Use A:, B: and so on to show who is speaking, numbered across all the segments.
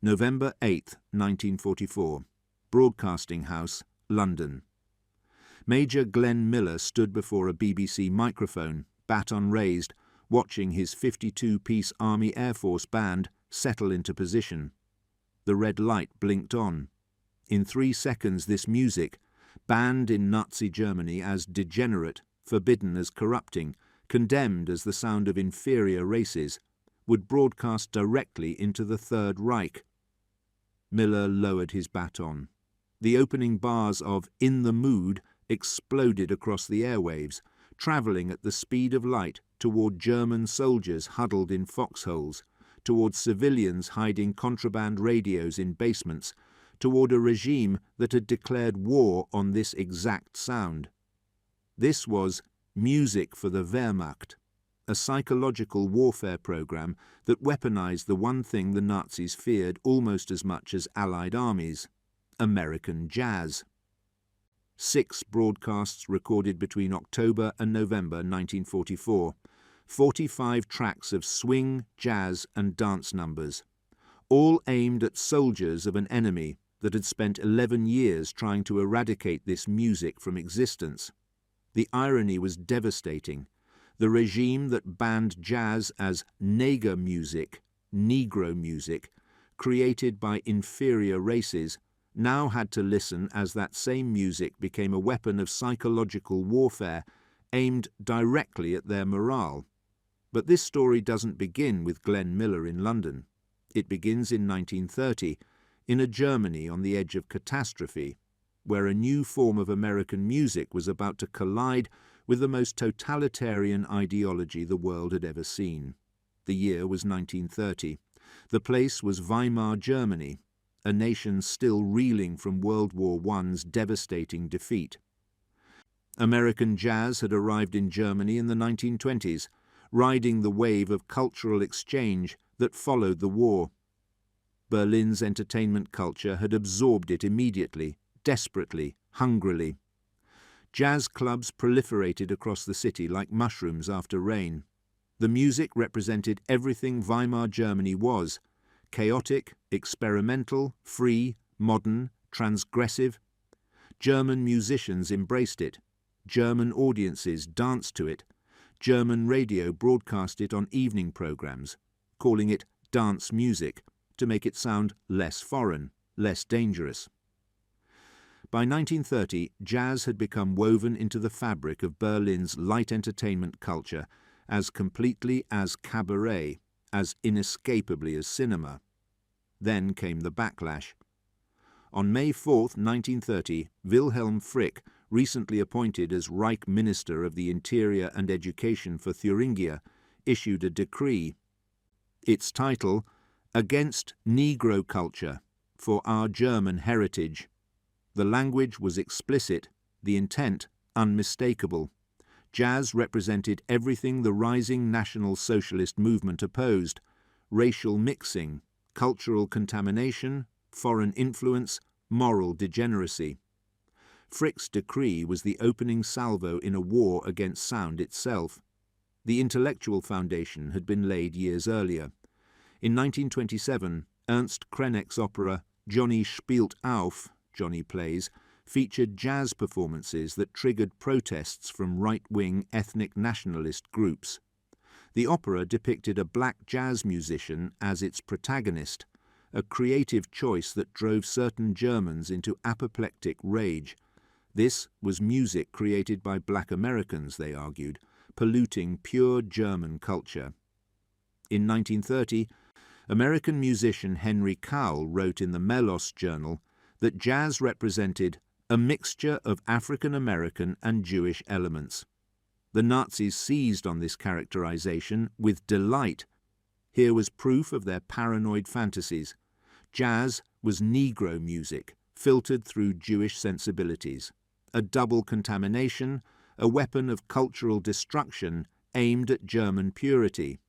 A: November 8, 1944. Broadcasting House, London. Major Glenn Miller stood before a BBC microphone, baton raised, watching his 52-piece Army Air Force band settle into position. The red light blinked on. In 3 seconds this music, banned in Nazi Germany as degenerate, forbidden as corrupting, condemned as the sound of inferior races, would broadcast directly into the Third Reich. Miller lowered his baton. The opening bars of "In the Mood" exploded across the airwaves, travelling at the speed of light toward German soldiers huddled in foxholes, toward civilians hiding contraband radios in basements, toward a regime that had declared war on this exact sound. This was music for the Wehrmacht, a psychological warfare program that weaponized the one thing the Nazis feared almost as much as Allied armies: American jazz. 6 broadcasts recorded between October and November 1944, 45 tracks of swing, jazz and dance numbers, all aimed at soldiers of an enemy that had spent 11 years trying to eradicate this music from existence. The irony was devastating. The regime that banned jazz as nigger music, Negro music, created by inferior races, now had to listen as that same music became a weapon of psychological warfare aimed directly at their morale. But this story doesn't begin with Glenn Miller in London. It begins in 1930, in a Germany on the edge of catastrophe, where a new form of American music was about to collide with the most totalitarian ideology the world had ever seen. The year was 1930. The place was Weimar Germany, a nation still reeling from World War I's devastating defeat. American jazz had arrived in Germany in the 1920s, riding the wave of cultural exchange that followed the war. Berlin's entertainment culture had absorbed it immediately, desperately, hungrily. Jazz clubs proliferated across the city like mushrooms after rain. The music represented everything Weimar Germany was: chaotic, experimental, free, modern, transgressive. German musicians embraced it. German audiences danced to it. German radio broadcast it on evening programs, calling it dance music to make it sound less foreign, less dangerous. By 1930, jazz had become woven into the fabric of Berlin's light entertainment culture as completely as cabaret, as inescapably as cinema. Then came the backlash. On May 4, 1930, Wilhelm Frick, recently appointed as Reich Minister of the Interior and Education for Thuringia, issued a decree. Its title, "Against Negro Culture, for Our German Heritage." The language was explicit, the intent unmistakable. Jazz represented everything the rising National Socialist movement opposed: racial mixing, cultural contamination, foreign influence, moral degeneracy. Frick's decree was the opening salvo in a war against sound itself. The intellectual foundation had been laid years earlier. In 1927, Ernst Krenek's opera Johnny spielt auf, Johnny Plays, featured jazz performances that triggered protests from right-wing ethnic nationalist groups. The opera depicted a black jazz musician as its protagonist, a creative choice that drove certain Germans into apoplectic rage. This was music created by black Americans, they argued, polluting pure German culture. In 1930, American musician Henry Cowell wrote in the Melos Journal that jazz represented a mixture of African American and Jewish elements. The Nazis seized on this characterization with delight. Here was proof of their paranoid fantasies. Jazz was Negro music, filtered through Jewish sensibilities. A double contamination, a weapon of cultural destruction aimed at German purity.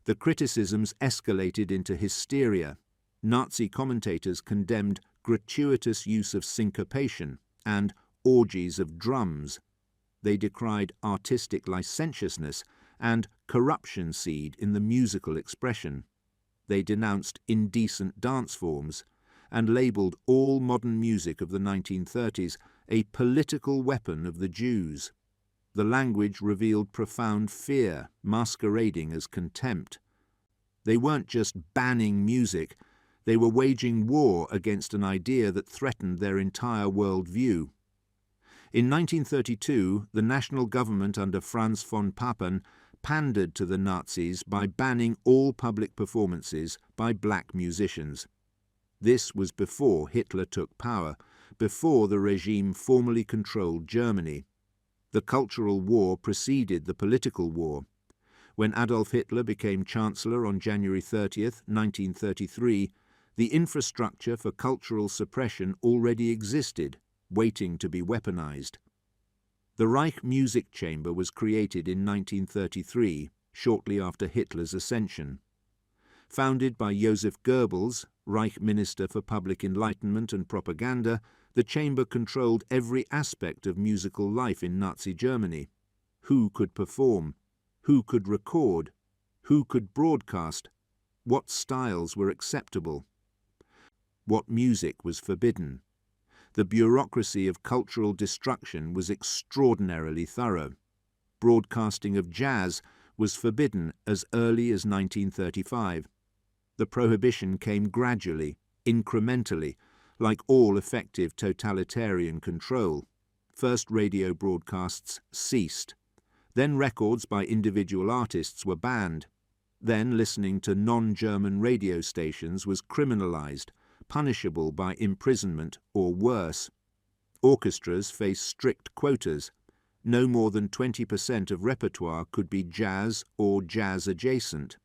A: The criticisms escalated into hysteria. Nazi commentators condemned gratuitous use of syncopation and orgies of drums. They decried artistic licentiousness and corruption seed in the musical expression. They denounced indecent dance forms and labelled all modern music of the 1930s a political weapon of the Jews. The language revealed profound fear, masquerading as contempt. They weren't just banning music, they were waging war against an idea that threatened their entire worldview. In 1932, the national government under Franz von Papen pandered to the Nazis by banning all public performances by black musicians. This was before Hitler took power, before the regime formally controlled Germany. The cultural war preceded the political war. When Adolf Hitler became Chancellor on January 30th, 1933, the infrastructure for cultural suppression already existed, waiting to be weaponized. The Reich Music Chamber was created in 1933, shortly after Hitler's ascension. Founded by Joseph Goebbels, Reich Minister for Public Enlightenment and Propaganda, the chamber controlled every aspect of musical life in Nazi Germany. Who could perform? Who could record? Who could broadcast? What styles were acceptable? What music was forbidden? The bureaucracy of cultural destruction was extraordinarily thorough. Broadcasting of jazz was forbidden as early as 1935. The prohibition came gradually, incrementally, like all effective totalitarian control. First radio broadcasts ceased. Then records by individual artists were banned. Then listening to non-German radio stations was criminalized, punishable by imprisonment or worse. Orchestras faced strict quotas. No more than 20% of repertoire could be jazz or jazz adjacent.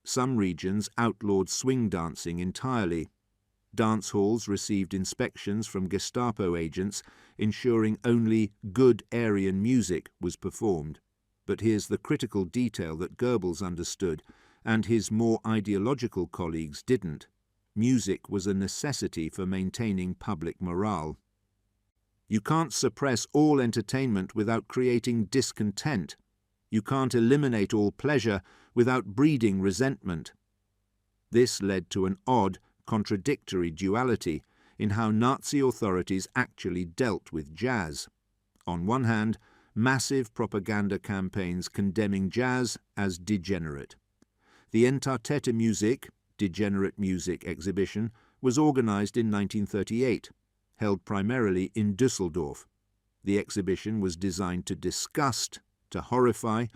A: Some regions outlawed swing dancing entirely. Dance halls received inspections from Gestapo agents, ensuring only good Aryan music was performed. But here's the critical detail that Goebbels understood, and his more ideological colleagues didn't. Music was a necessity for maintaining public morale. You can't suppress all entertainment without creating discontent. You can't eliminate all pleasure without breeding resentment. This led to an odd, contradictory duality in how Nazi authorities actually dealt with jazz. On one hand, massive propaganda campaigns condemning jazz as degenerate. The Entartete Musik, Degenerate Music exhibition, was organized in 1938, held primarily in Düsseldorf. The exhibition was designed to disgust, to horrify,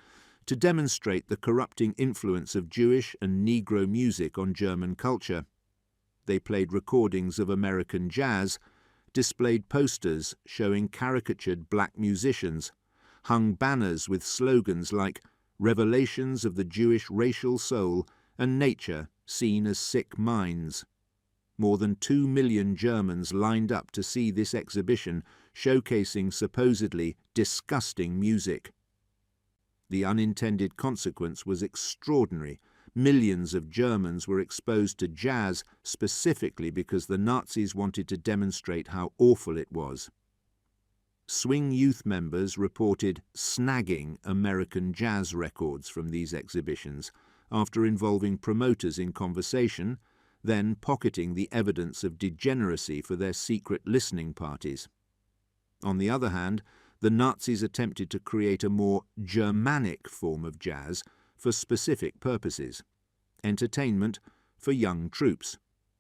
A: to demonstrate the corrupting influence of Jewish and Negro music on German culture. They played recordings of American jazz, displayed posters showing caricatured black musicians, hung banners with slogans like "Revelations of the Jewish Racial Soul" and "Nature Seen as Sick Minds." More than 2 million Germans lined up to see this exhibition showcasing supposedly disgusting music. The unintended consequence was extraordinary. Millions of Germans were exposed to jazz specifically because the Nazis wanted to demonstrate how awful it was. Swing youth members reported snagging American jazz records from these exhibitions after involving promoters in conversation, then pocketing the evidence of degeneracy for their secret listening parties. On the other hand, the Nazis attempted to create a more Germanic form of jazz for specific purposes: entertainment for young troops,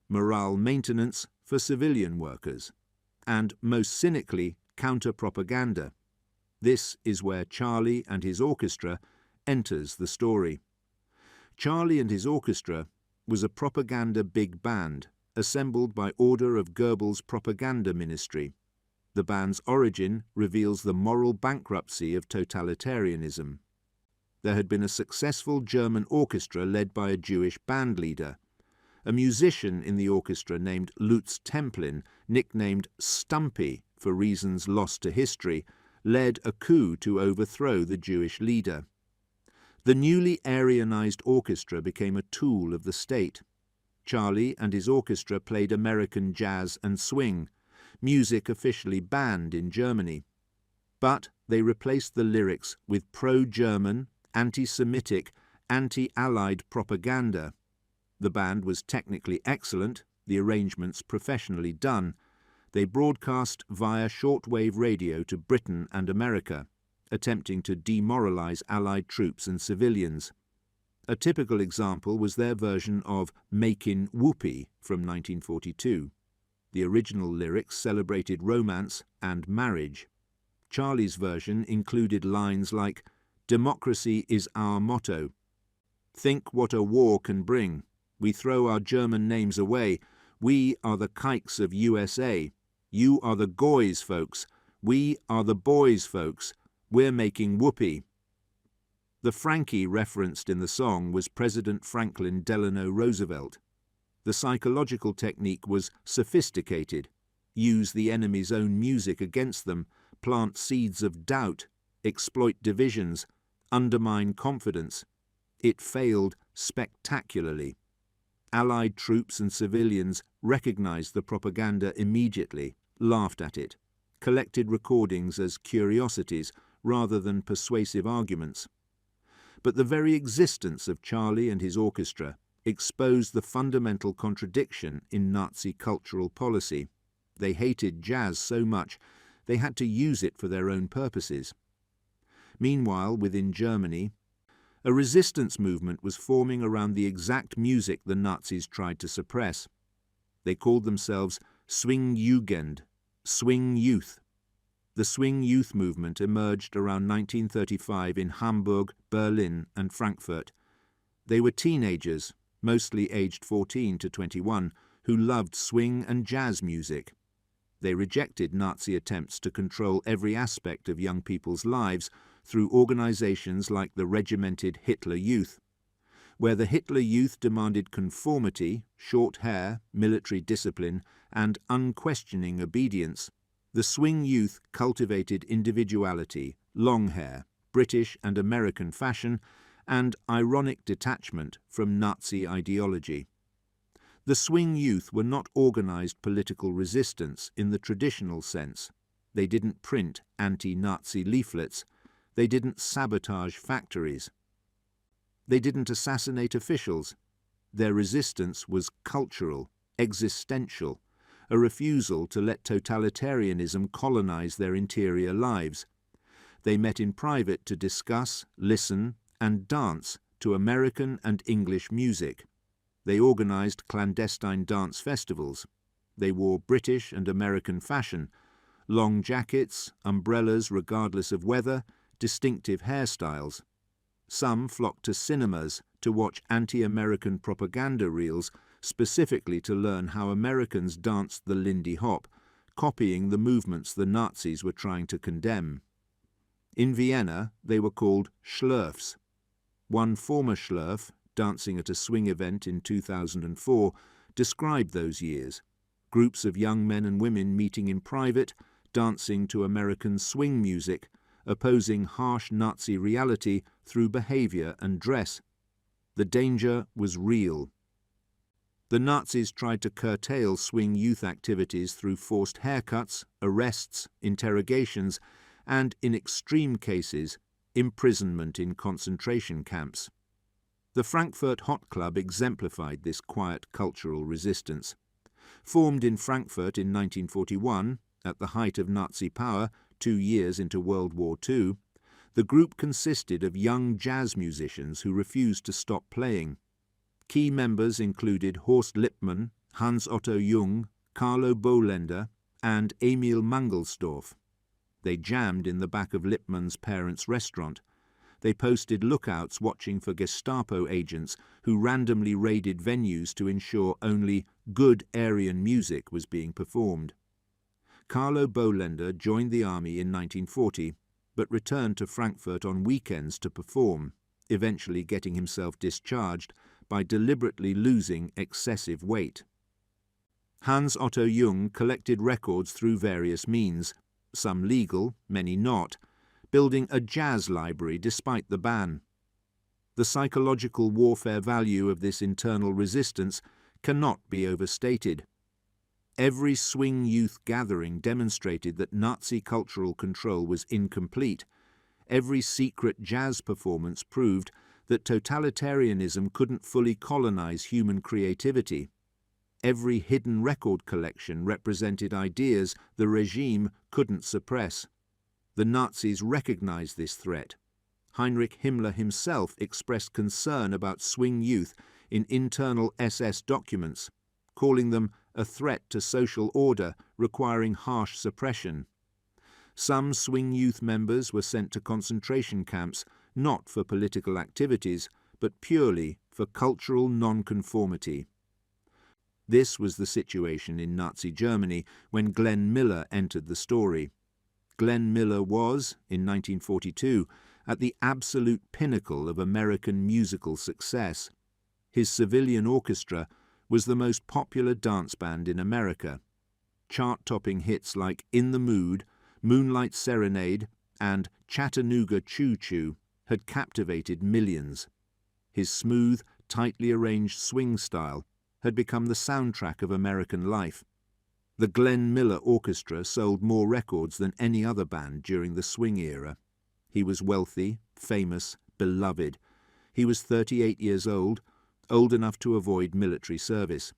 A: morale maintenance for civilian workers, and, most cynically, counter-propaganda. This is where Charlie and his orchestra enters the story. Charlie and his orchestra was a propaganda big band assembled by order of Goebbels' propaganda ministry. The band's origin reveals the moral bankruptcy of totalitarianism. There had been a successful German orchestra led by a Jewish band leader. A musician in the orchestra named Lutz Templin, nicknamed Stumpy for reasons lost to history, led a coup to overthrow the Jewish leader. The newly Aryanized orchestra became a tool of the state. Charlie and his orchestra played American jazz and swing, music officially banned in Germany. But they replaced the lyrics with pro-German, anti-Semitic, anti-Allied propaganda. The band was technically excellent, the arrangements professionally done. They broadcast via shortwave radio to Britain and America, attempting to demoralize Allied troops and civilians. A typical example was their version of "Makin' Whoopee" from 1942. The original lyrics celebrated romance and marriage. Charlie's version included lines like, "Democracy is our motto. Think what a war can bring. We throw our German names away. We are the kikes of USA. You are the goys, folks. We are the boys, folks. We're making whoopee." The Frankie referenced in the song was President Franklin Delano Roosevelt. The psychological technique was sophisticated. Use the enemy's own music against them, plant seeds of doubt, exploit divisions, undermine confidence. It failed spectacularly. Allied troops and civilians recognized the propaganda immediately, laughed at it, collected recordings as curiosities rather than persuasive arguments. But the very existence of Charlie and his orchestra exposed the fundamental contradiction in Nazi cultural policy. They hated jazz so much they had to use it for their own purposes. Meanwhile, within Germany, a resistance movement was forming around the exact music the Nazis tried to suppress. They called themselves Swingjugend, swing youth. The swing youth movement emerged around 1935 in Hamburg, Berlin, and Frankfurt. They were teenagers, mostly aged 14 to 21, who loved swing and jazz music. They rejected Nazi attempts to control every aspect of young people's lives through organizations like the regimented Hitler Youth. Where the Hitler Youth demanded conformity, short hair, military discipline, and unquestioning obedience, the swing youth cultivated individuality, long hair, British and American fashion, and ironic detachment from Nazi ideology. The swing youth were not organized political resistance in the traditional sense. They didn't print anti-Nazi leaflets. They didn't sabotage factories. They didn't assassinate officials. Their resistance was cultural, existential, a refusal to let totalitarianism colonize their interior lives. They met in private to discuss, listen, and dance to American and English music. They organized clandestine dance festivals. They wore British and American fashion, long jackets, umbrellas regardless of weather, distinctive hairstyles. Some flocked to cinemas to watch anti-American propaganda reels, specifically to learn how Americans danced the Lindy Hop, copying the movements the Nazis were trying to condemn. In Vienna, they were called Schlurfs. One former Schlurf, dancing at a swing event in 2004, described those years. Groups of young men and women meeting in private, dancing to American swing music, opposing harsh Nazi reality through behavior and dress. The danger was real. The Nazis tried to curtail swing youth activities through forced haircuts, arrests, interrogations, and, in extreme cases, imprisonment in concentration camps. The Frankfurt Hot Club exemplified this quiet cultural resistance. Formed in Frankfurt in 1941, at the height of Nazi power, 2 years into World War II, the group consisted of young jazz musicians who refused to stop playing. Key members included Horst Lippmann, Hans Otto Jung, Carlo Bohlender, and Emil Mangelsdorff. They jammed in the back of Lippmann's parents' restaurant. They posted lookouts watching for Gestapo agents who randomly raided venues to ensure only good Aryan music was being performed. Carlo Bohlender joined the army in 1940, but returned to Frankfurt on weekends to perform, eventually getting himself discharged by deliberately losing excessive weight. Hans Otto Jung collected records through various means, some legal, many not, building a jazz library despite the ban. The psychological warfare value of this internal resistance cannot be overstated. Every swing youth gathering demonstrated that Nazi cultural control was incomplete. Every secret jazz performance proved that totalitarianism couldn't fully colonize human creativity. Every hidden record collection represented ideas the regime couldn't suppress. The Nazis recognized this threat. Heinrich Himmler himself expressed concern about swing youth in internal SS documents, calling them a threat to social order requiring harsh suppression. Some swing youth members were sent to concentration camps not for political activities, but purely for cultural nonconformity. This was the situation in Nazi Germany when Glenn Miller entered the story. Glenn Miller was, in 1942, at the absolute pinnacle of American musical success. His civilian orchestra was the most popular dance band in America. Chart-topping hits like In the Mood, Moonlight Serenade, and Chattanooga Choo Choo had captivated millions. His smooth, tightly arranged swing style had become the soundtrack of American life. The Glenn Miller Orchestra sold more records than any other band during the swing era. He was wealthy, famous, beloved. He was 38 years old enough to avoid military service.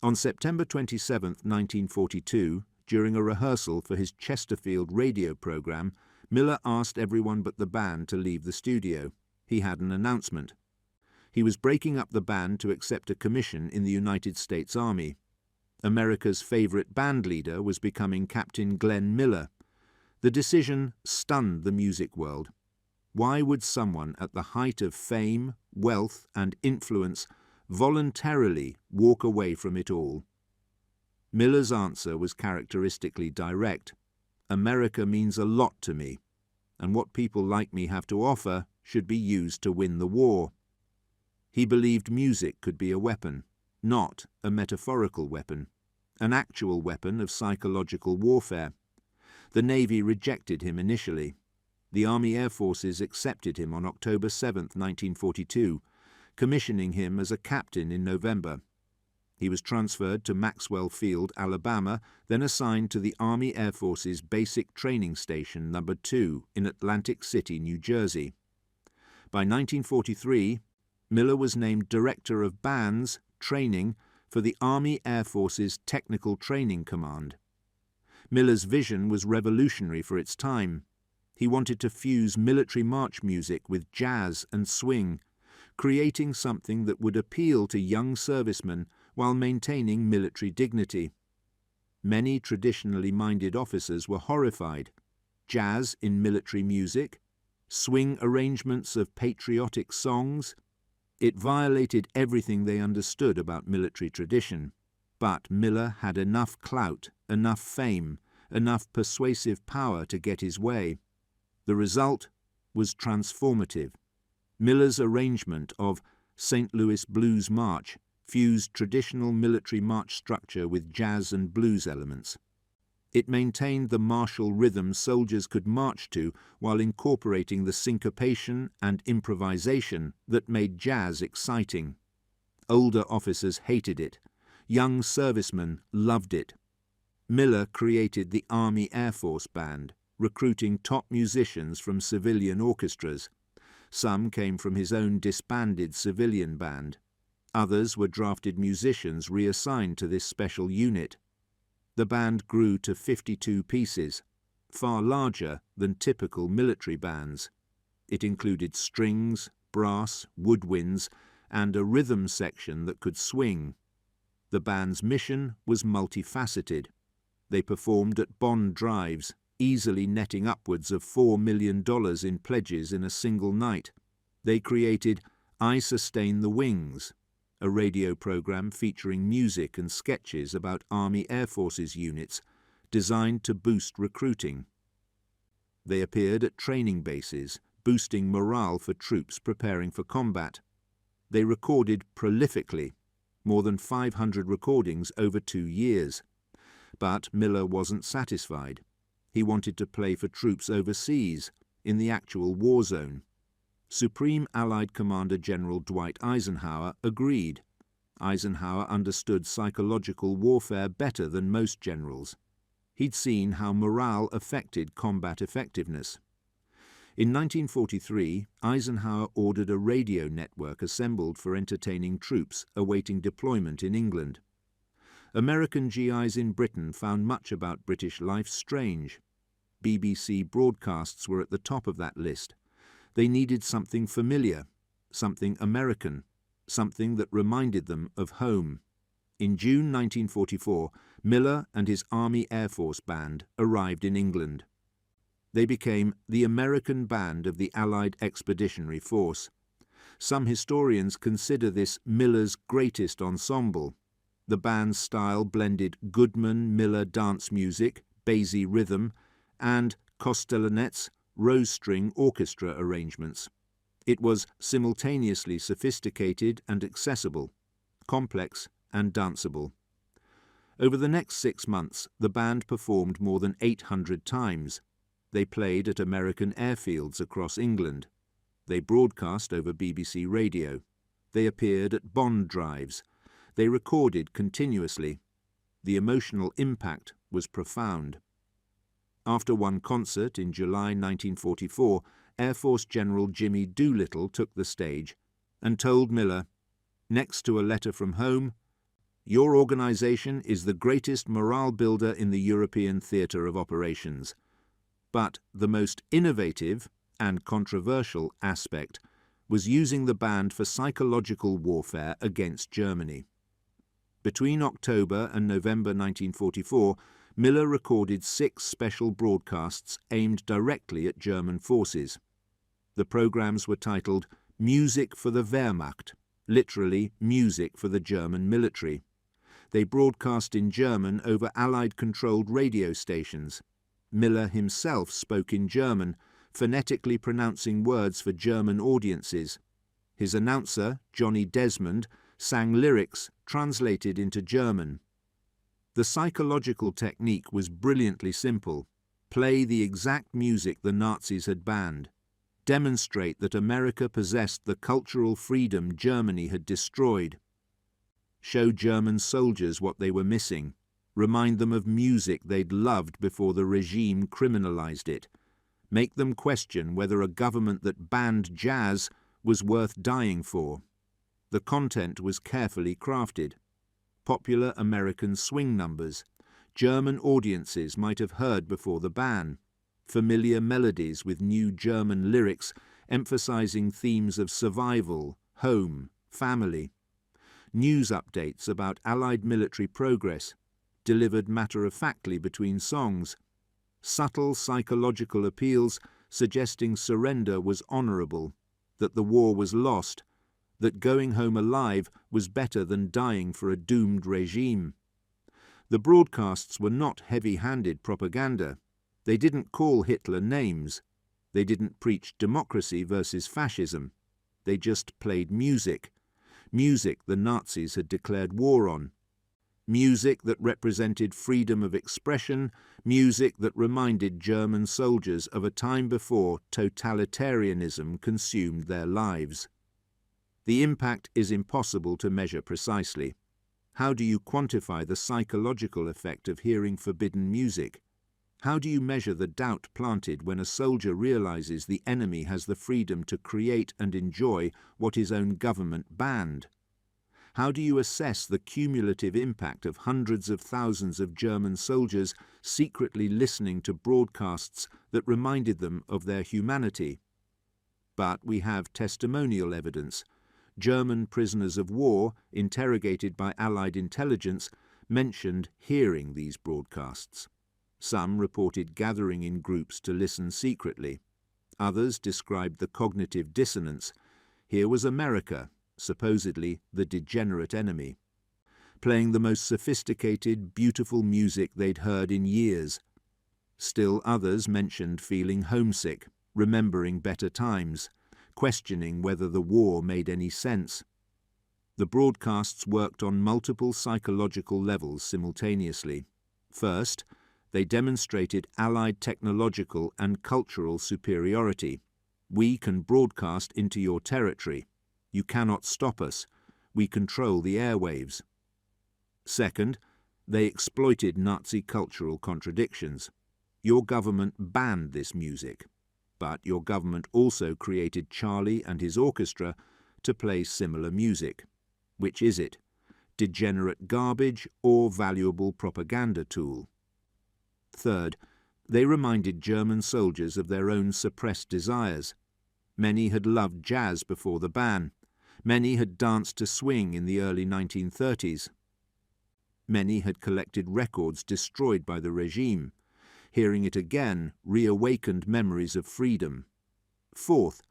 A: On September 27, 1942, during a rehearsal for his Chesterfield radio program, Miller asked everyone but the band to leave the studio. He had an announcement. He was breaking up the band to accept a commission in the United States Army. America's favorite band leader was becoming Captain Glenn Miller. The decision stunned the music world. Why would someone at the height of fame, wealth, and influence voluntarily walk away from it all? Miller's answer was characteristically direct. America means a lot to me, and what people like me have to offer should be used to win the war. He believed music could be a weapon, not a metaphorical weapon, an actual weapon of psychological warfare. The Navy rejected him initially. The Army Air Forces accepted him on October 7, 1942, commissioning him as a captain in November. He was transferred to Maxwell Field, Alabama, then assigned to the Army Air Force's Basic Training Station No. 2 in Atlantic City, New Jersey. By 1943, Miller was named Director of Bands Training for the Army Air Force's Technical Training Command. Miller's vision was revolutionary for its time. He wanted to fuse military march music with jazz and swing, creating something that would appeal to young servicemen while maintaining military dignity. Many traditionally minded officers were horrified. Jazz in military music, swing arrangements of patriotic songs. It violated everything they understood about military tradition. But Miller had enough clout, enough fame, enough persuasive power to get his way. The result was transformative. Miller's arrangement of St. Louis Blues March fused traditional military march structure with jazz and blues elements. It maintained the martial rhythm soldiers could march to while incorporating the syncopation and improvisation that made jazz exciting. Older officers hated it. Young servicemen loved it. Miller created the Army Air Force Band, recruiting top musicians from civilian orchestras. Some came from his own disbanded civilian band. Others were drafted musicians reassigned to this special unit. The band grew to 52 pieces, far larger than typical military bands. It included strings, brass, woodwinds, and a rhythm section that could swing. The band's mission was multifaceted. They performed at bond drives, easily netting upwards of $4 million in pledges in a single night. They created I Sustain the Wings, a radio program featuring music and sketches about Army Air Forces units designed to boost recruiting. They appeared at training bases, boosting morale for troops preparing for combat. They recorded prolifically, more than 500 recordings over 2 years. But Miller wasn't satisfied. He wanted to play for troops overseas, in the actual war zone. Supreme Allied Commander General Dwight Eisenhower agreed. Eisenhower understood psychological warfare better than most generals. He'd seen how morale affected combat effectiveness. In 1943, Eisenhower ordered a radio network assembled for entertaining troops awaiting deployment in England. American GIs in Britain found much about British life strange. BBC broadcasts were at the top of that list. They needed something familiar, something American, something that reminded them of home. In June 1944, Miller and his Army Air Force Band arrived in England. They became the American band of the Allied Expeditionary Force. Some historians consider this Miller's greatest ensemble. The band's style blended Goodman-Miller dance music, Basie rhythm, and Kostelanetz rose-string orchestra arrangements. It was simultaneously sophisticated and accessible, complex and danceable. Over the next 6 months, the band performed more than 800 times. They played at American airfields across England. They broadcast over BBC radio. They appeared at bond drives. They recorded continuously. The emotional impact was profound. After one concert in July 1944, Air Force General Jimmy Doolittle took the stage and told Miller, "Next to a letter from home, your organization is the greatest morale builder in the European theatre of operations. But the most innovative and controversial aspect was using the band for psychological warfare against Germany." Between October and November 1944, Miller recorded 6 special broadcasts aimed directly at German forces. The programs were titled Music for the Wehrmacht, literally music for the German military. They broadcast in German over Allied-controlled radio stations. Miller himself spoke in German, phonetically pronouncing words for German audiences. His announcer, Johnny Desmond, sang lyrics translated into German. The psychological technique was brilliantly simple. Play the exact music the Nazis had banned. Demonstrate that America possessed the cultural freedom Germany had destroyed. Show German soldiers what they were missing. Remind them of music they'd loved before the regime criminalized it. Make them question whether a government that banned jazz was worth dying for. The content was carefully crafted. Popular American swing numbers, German audiences might have heard before the ban, familiar melodies with new German lyrics emphasizing themes of survival, home, family, news updates about Allied military progress, delivered matter-of-factly between songs, subtle psychological appeals suggesting surrender was honorable, that the war was lost, that going home alive was better than dying for a doomed regime. The broadcasts were not heavy-handed propaganda. They didn't call Hitler names. They didn't preach democracy versus fascism. They just played music. Music the Nazis had declared war on. Music that represented freedom of expression, music that reminded German soldiers of a time before totalitarianism consumed their lives. The impact is impossible to measure precisely. How do you quantify the psychological effect of hearing forbidden music? How do you measure the doubt planted when a soldier realizes the enemy has the freedom to create and enjoy what his own government banned? How do you assess the cumulative impact of hundreds of thousands of German soldiers secretly listening to broadcasts that reminded them of their humanity? But we have testimonial evidence. German prisoners of war, interrogated by Allied intelligence, mentioned hearing these broadcasts. Some reported gathering in groups to listen secretly. Others described the cognitive dissonance. Here was America, supposedly the degenerate enemy, playing the most sophisticated, beautiful music they'd heard in years. Still others mentioned feeling homesick, remembering better times, questioning whether the war made any sense. The broadcasts worked on multiple psychological levels simultaneously. First, they demonstrated Allied technological and cultural superiority. We can broadcast into your territory. You cannot stop us. We control the airwaves. Second, they exploited Nazi cultural contradictions. Your government banned this music. but your government also created Charlie and his orchestra to play similar music. Which is it? Degenerate garbage or valuable propaganda tool? Third, they reminded German soldiers of their own suppressed desires. Many had loved jazz before the ban. Many had danced to swing in the early 1930s. Many had collected records destroyed by the regime. Hearing it again reawakened memories of freedom. Fourth,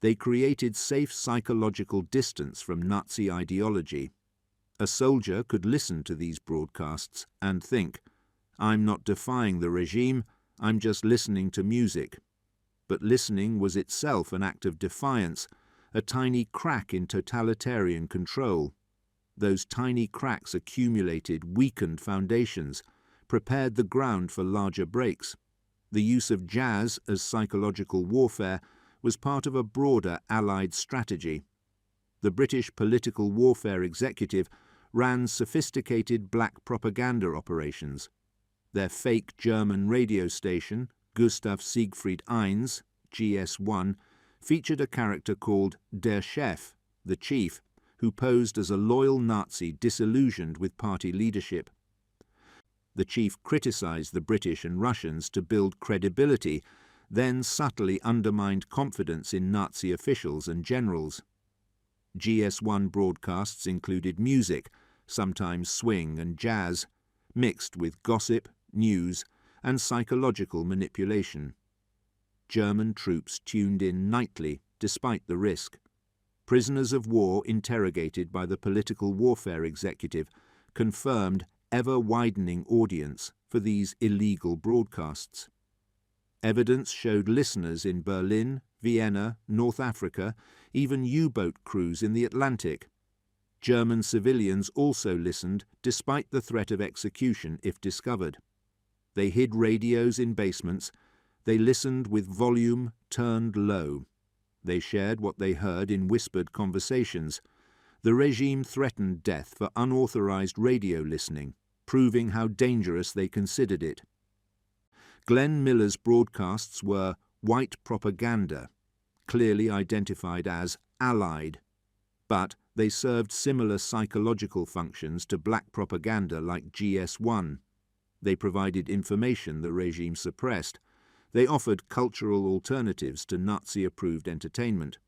A: they created safe psychological distance from Nazi ideology. A soldier could listen to these broadcasts and think, "I'm not defying the regime, I'm just listening to music." But listening was itself an act of defiance, a tiny crack in totalitarian control. Those tiny cracks accumulated, weakened foundations, prepared the ground for larger breaks. The use of jazz as psychological warfare was part of a broader Allied strategy. The British political warfare executive ran sophisticated black propaganda operations. Their fake German radio station, Gustav Siegfried I, GS1, featured a character called Der Chef, the chief, who posed as a loyal Nazi disillusioned with party leadership. The chief criticized the British and Russians to build credibility, then subtly undermined confidence in Nazi officials and generals. GS1 broadcasts included music, sometimes swing and jazz, mixed with gossip, news, and psychological manipulation. German troops tuned in nightly, despite the risk. Prisoners of war interrogated by the political warfare executive confirmed ever-widening audience for these illegal broadcasts. Evidence showed listeners in Berlin, Vienna, North Africa, even U-boat crews in the Atlantic. German civilians also listened despite the threat of execution if discovered. They hid radios in basements. They listened with volume turned low. They shared what they heard in whispered conversations. The regime threatened death for unauthorized radio listening, proving how dangerous they considered it. Glenn Miller's broadcasts were white propaganda, clearly identified as Allied, but they served similar psychological functions to black propaganda like GS1. They provided information the regime suppressed. They offered cultural alternatives to Nazi-approved entertainment.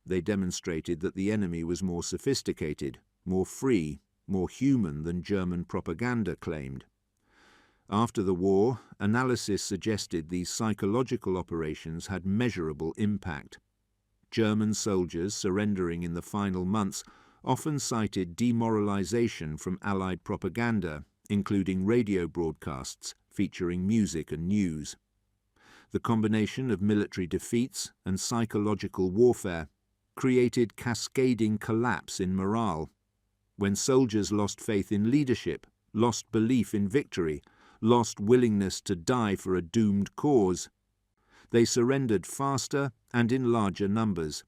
A: They demonstrated that the enemy was more sophisticated, more free, more human than German propaganda claimed. After the war, analysis suggested these psychological operations had measurable impact. German soldiers surrendering in the final months often cited demoralization from Allied propaganda, including radio broadcasts featuring music and news. The combination of military defeats and psychological warfare created cascading collapse in morale. When soldiers lost faith in leadership, lost belief in victory, lost willingness to die for a doomed cause, they surrendered faster and in larger numbers.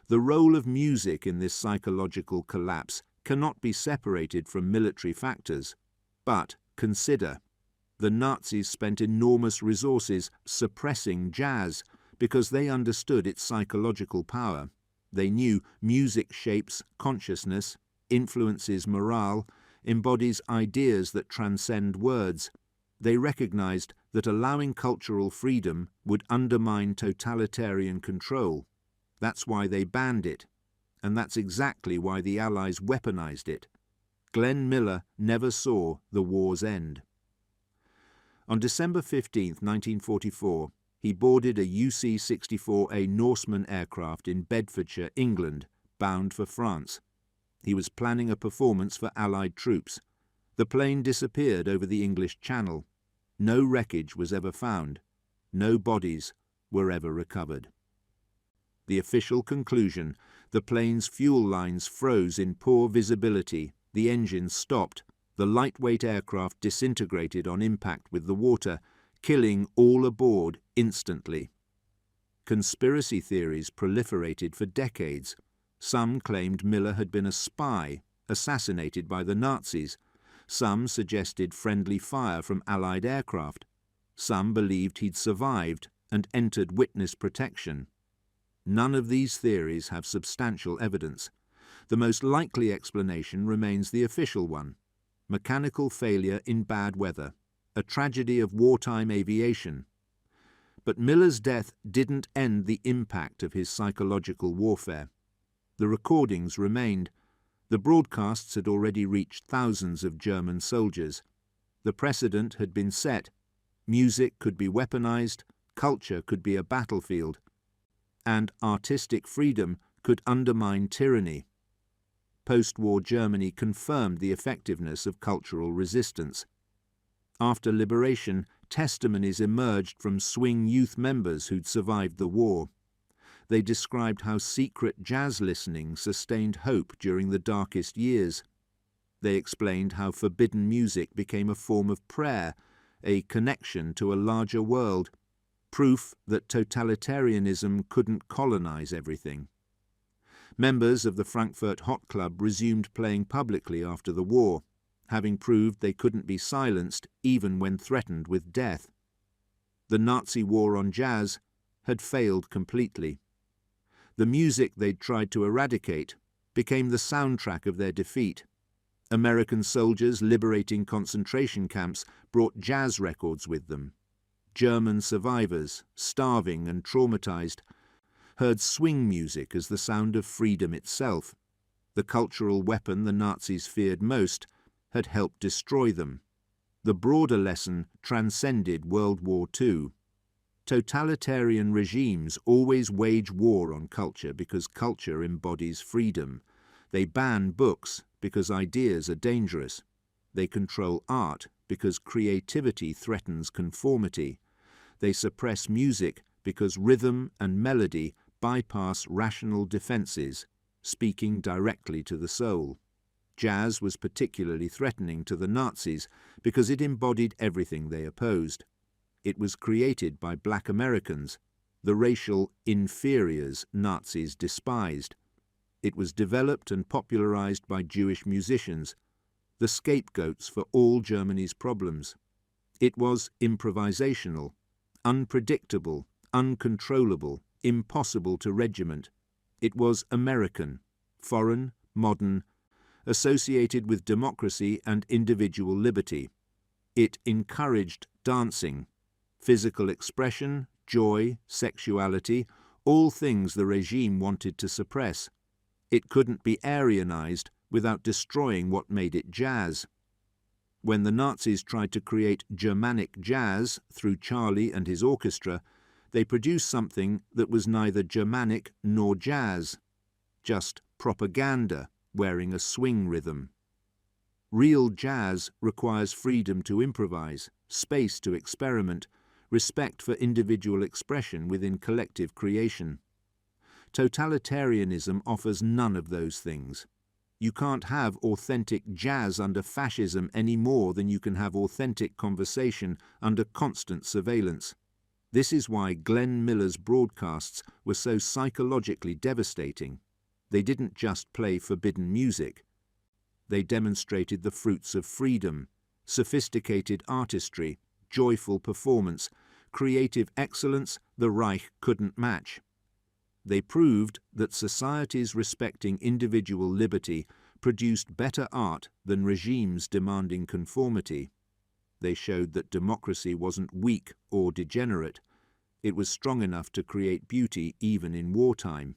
A: The role of music in this psychological collapse cannot be separated from military factors. But consider, the Nazis spent enormous resources suppressing jazz because they understood its psychological power. They knew music shapes consciousness, influences morale, embodies ideas that transcend words. They recognized that allowing cultural freedom would undermine totalitarian control. That's why they banned it, and that's exactly why the Allies weaponized it. Glenn Miller never saw the war's end. On December 15, 1944, he boarded a UC-64A Norseman aircraft in Bedfordshire, England, bound for France. He was planning a performance for Allied troops. The plane disappeared over the English Channel. No wreckage was ever found. No bodies were ever recovered. The official conclusion: the plane's fuel lines froze in poor visibility, the engines stopped, the lightweight aircraft disintegrated on impact with the water, killing all aboard instantly. Conspiracy theories proliferated for decades. Some claimed Miller had been a spy, assassinated by the Nazis. Some suggested friendly fire from Allied aircraft. Some believed he'd survived and entered witness protection. None of these theories have substantial evidence. The most likely explanation remains the official one: mechanical failure in bad weather, a tragedy of wartime aviation. But Miller's death didn't end the impact of his psychological warfare. The recordings remained. The broadcasts had already reached thousands of German soldiers. The precedent had been set. Music could be weaponized, culture could be a battlefield, and artistic freedom could undermine tyranny. Post-war Germany confirmed the effectiveness of cultural resistance. After liberation, testimonies emerged from swing youth members who'd survived the war. They described how secret jazz listening sustained hope during the darkest years. They explained how forbidden music became a form of prayer, a connection to a larger world, proof that totalitarianism couldn't colonize everything. Members of the Frankfurt Hot Club resumed playing publicly after the war, having proved they couldn't be silenced even when threatened with death. The Nazi war on jazz had failed completely. The music they'd tried to eradicate became the soundtrack of their defeat. American soldiers liberating concentration camps brought jazz records with them. German survivors, starving and traumatized, heard swing music as the sound of freedom itself. The cultural weapon the Nazis feared most had helped destroy them. The broader lesson transcended World War II. Totalitarian regimes always wage war on culture because culture embodies freedom. They ban books because ideas are dangerous. They control art because creativity threatens conformity. They suppress music because rhythm and melody bypass rational defenses, speaking directly to the soul. Jazz was particularly threatening to the Nazis because it embodied everything they opposed. It was created by black Americans, the racial inferiors Nazis despised. It was developed and popularized by Jewish musicians, the scapegoats for all Germany's problems. It was improvisational, unpredictable, uncontrollable, impossible to regiment. It was American, foreign, modern, associated with democracy and individual liberty. It encouraged dancing, physical expression, joy, sexuality, all things the regime wanted to suppress. It couldn't be Aryanized without destroying what made it jazz. When the Nazis tried to create Germanic jazz through Charlie and his orchestra, they produced something that was neither Germanic nor jazz, just propaganda wearing a swing rhythm. Real jazz requires freedom to improvise, space to experiment, respect for individual expression within collective creation. Totalitarianism offers none of those things. You can't have authentic jazz under fascism any more than you can have authentic conversation under constant surveillance. This is why Glenn Miller's broadcasts were so psychologically devastating. They didn't just play forbidden music. They demonstrated the fruits of freedom, sophisticated artistry, joyful performance, creative excellence the Reich couldn't match. They proved that societies respecting individual liberty produced better art than regimes demanding conformity. They showed that democracy wasn't weak or degenerate. It was strong enough to create beauty even in wartime.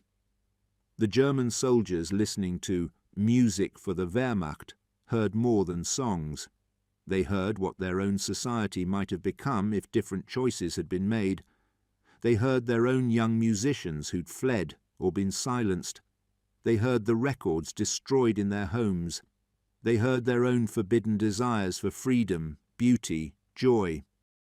A: The German soldiers listening to music for the Wehrmacht heard more than songs. They heard what their own society might have become if different choices had been made. They heard their own young musicians who'd fled or been silenced. They heard the records destroyed in their homes. They heard their own forbidden desires for freedom, beauty, joy,